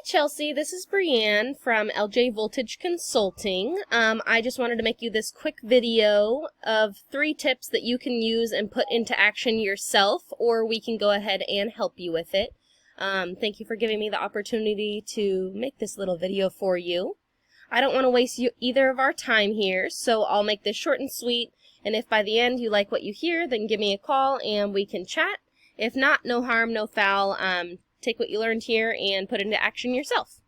Chelsea, this is Brianne from LJ Voltage Consulting. I just wanted to make you this quick video of 3 tips that you can use and put into action yourself, or we can go ahead and help you with it. Thank you for giving me the opportunity to make this little video for you. I don't want to waste either of our time here, so I'll make this short and sweet, and if by the end you like what you hear, then give me a call and we can chat. If not, no harm, no foul. Take what you learned here and put it into action yourself.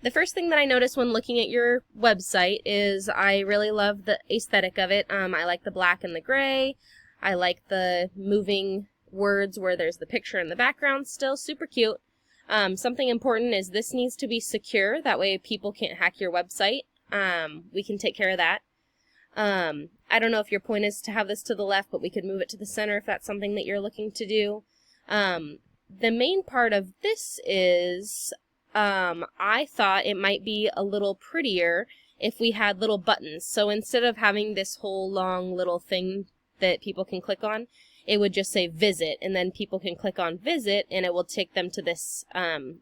The first thing that I noticed when looking at your website is I really love the aesthetic of it. I like the black and the gray. I like the moving words where there's the picture in the background still. Super cute. Something important is this needs to be secure. That way people can't hack your website. We can take care of that. I don't know if your point is to have this to the left, but we could move it to the center if that's something that you're looking to do. The main part of this is, I thought it might be a little prettier if we had little buttons. So instead of having this whole long little thing that people can click on, it would just say visit, and then people can click on visit and it will take them to this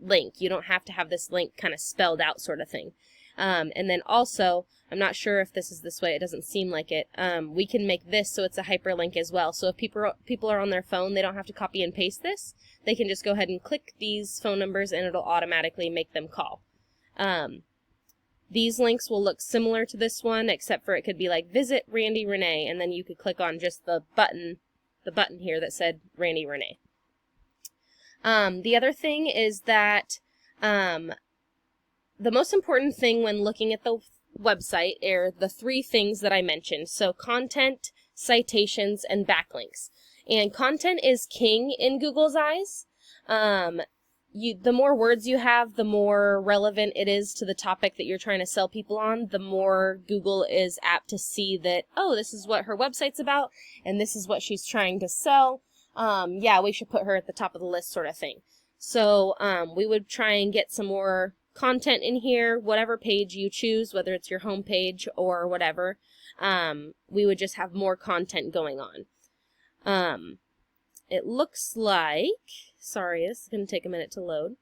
link. You don't have to have this link kind of spelled out sort of thing. And then also, I'm not sure if this is this way, it doesn't seem like it, we can make this so it's a hyperlink as well. So if people are on their phone, they don't have to copy and paste this. They can just go ahead and click these phone numbers and it'll automatically make them call. These links will look similar to this one, except for it could be like visit Randy Renee, and then you could click on just the button here that said Randy Renee. The other thing is that the most important thing when looking at the website are the 3 things that I mentioned. So content, citations, and backlinks. And content is king in Google's eyes. The more words you have, the more relevant it is to the topic that you're trying to sell people on, the more Google is apt to see that, oh, this is what her website's about, and this is what she's trying to sell. Yeah, we should put her at the top of the list sort of thing. So we would try and get some more content in here, whatever page you choose, whether it's your home page or whatever. We would just have more content going on. It looks like, sorry, this is going to take a minute to load,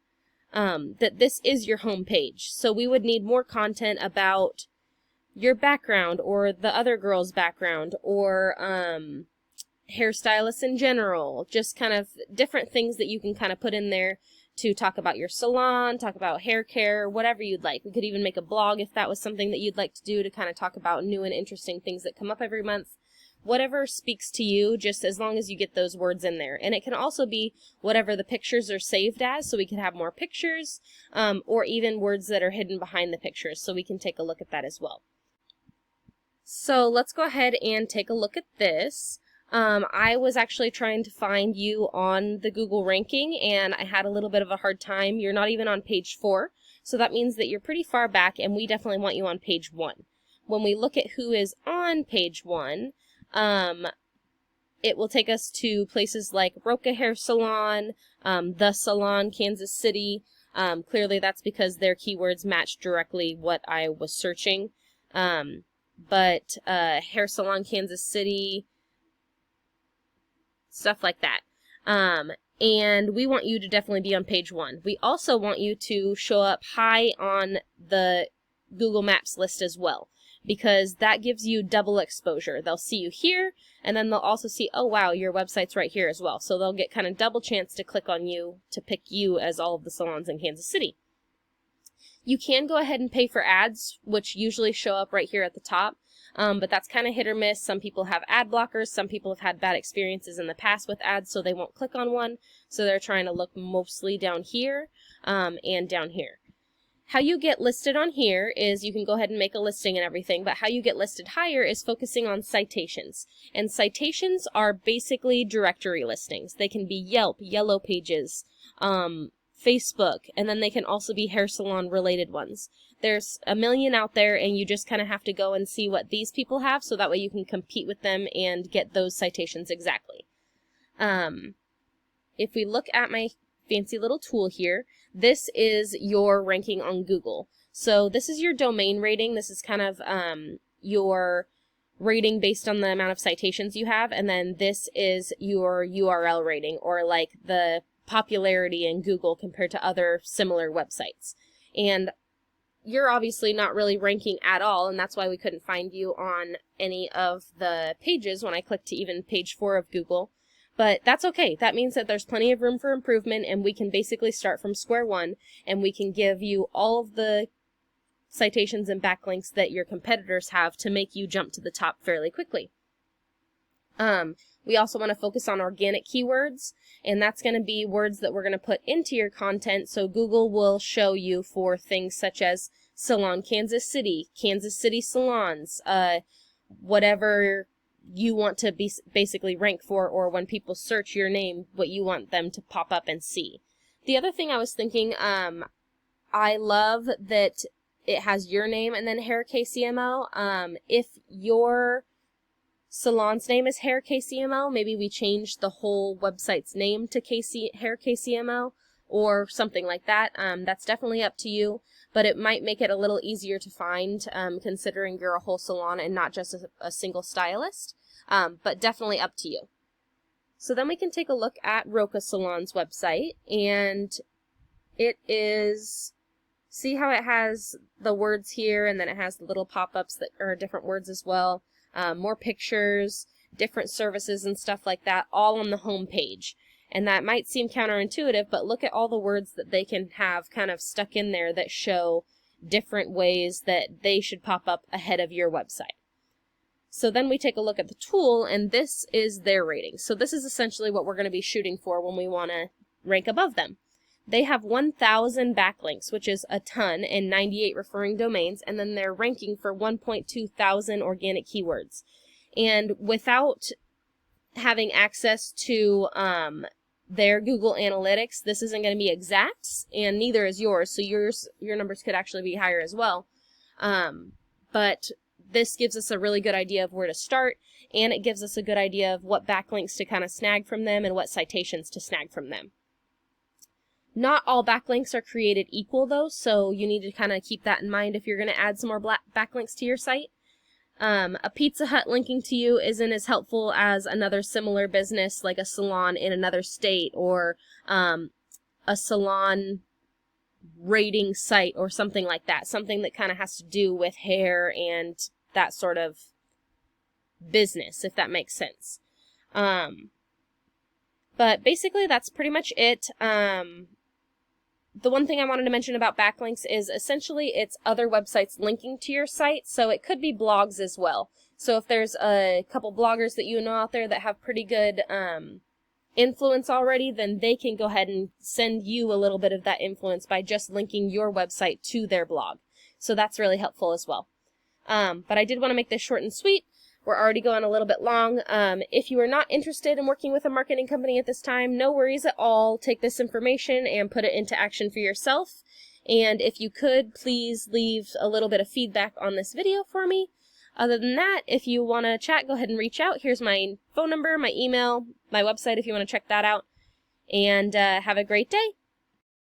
that this is your home page. So we would need more content about your background or the other girl's background or hairstylists in general, just kind of different things that you can kind of put in there to talk about your salon, talk about hair care, whatever you'd like. We could even make a blog if that was something that you'd like to do to kind of talk about new and interesting things that come up every month. Whatever speaks to you, just as long as you get those words in there. And it can also be whatever the pictures are saved as, so we can have more pictures, or even words that are hidden behind the pictures, so we can take a look at that as well. So let's go ahead and take a look at this. I was actually trying to find you on the Google ranking, and I had a little bit of a hard time. You're not even on page 4, so that means that you're pretty far back, and we definitely want you on page 1. When we look at who is on page 1, it will take us to places like Roca Hair Salon, The Salon, Kansas City. Clearly that's because their keywords match directly what I was searching. But Hair Salon, Kansas City, stuff like that. And we want you to definitely be on page 1. We also want you to show up high on the Google Maps list as well, because that gives you double exposure. They'll see you here, and then they'll also see, oh wow, your website's right here as well. So they'll get kind of double chance to click on you to pick you as all of the salons in Kansas City. You can go ahead and pay for ads, which usually show up right here at the top, but that's kind of hit or miss. Some people have ad blockers. Some people have had bad experiences in the past with ads, so they won't click on one. So they're trying to look mostly down here and down here. How you get listed on here is you can go ahead and make a listing and everything, but how you get listed higher is focusing on citations. And citations are basically directory listings. They can be Yelp, Yellow Pages, Facebook, and then they can also be hair salon related ones. There's a million out there, and you just kind of have to go and see what these people have, so that way you can compete with them and get those citations exactly. If we look at my fancy little tool here, this is your ranking on Google. So this is your domain rating. This is kind of your rating based on the amount of citations you have, and then this is your URL rating, or like the popularity in Google compared to other similar websites. And you're obviously not really ranking at all, and that's why we couldn't find you on any of the pages when I clicked to even page 4 of Google. But that's okay. That means that there's plenty of room for improvement, and we can basically start from square one, and we can give you all of the citations and backlinks that your competitors have to make you jump to the top fairly quickly. We also want to focus on organic keywords, and that's going to be words that we're going to put into your content, so Google will show you for things such as Salon Kansas City salons, whatever you want to basically rank for, or when people search your name, what you want them to pop up and see. The other thing I was thinking, I love that it has your name and then Hair KCMO. If your salon's name is Hair KCMO, maybe we change the whole website's name to Hair KCMO or something like that. That's definitely up to you, but it might make it a little easier to find, considering you're a whole salon and not just a single stylist, but definitely up to you. So then we can take a look at Roca Salon's website, and it is, see how it has the words here, and then it has the little pop-ups that are different words as well. More pictures, different services and stuff like that, all on the home page. And that might seem counterintuitive, but look at all the words that they can have kind of stuck in there that show different ways that they should pop up ahead of your website. So then we take a look at the tool, and this is their rating. So this is essentially what we're going to be shooting for when we want to rank above them. They have 1,000 backlinks, which is a ton, and 98 referring domains, and then they're ranking for 1.2 thousand organic keywords. And without having access to their Google Analytics, this isn't going to be exact, and neither is yours, so your numbers could actually be higher as well. But this gives us a really good idea of where to start, and it gives us a good idea of what backlinks to kind of snag from them and what citations to snag from them. Not all backlinks are created equal, though, so you need to kind of keep that in mind if you're going to add some more backlinks to your site. A Pizza Hut linking to you isn't as helpful as another similar business, like a salon in another state, or a salon rating site or something like that. Something that kind of has to do with hair and that sort of business, if that makes sense. But basically, that's pretty much it. The one thing I wanted to mention about backlinks is essentially it's other websites linking to your site, so it could be blogs as well. So if there's a couple bloggers that you know out there that have pretty good influence already, then they can go ahead and send you a little bit of that influence by just linking your website to their blog. So that's really helpful as well. But I did want to make this short and sweet. We're already going a little bit long. If you are not interested in working with a marketing company at this time, no worries at all. Take this information and put it into action for yourself. And if you could, please leave a little bit of feedback on this video for me. Other than that, if you want to chat, go ahead and reach out. Here's my phone number, my email, my website if you want to check that out. And have a great day.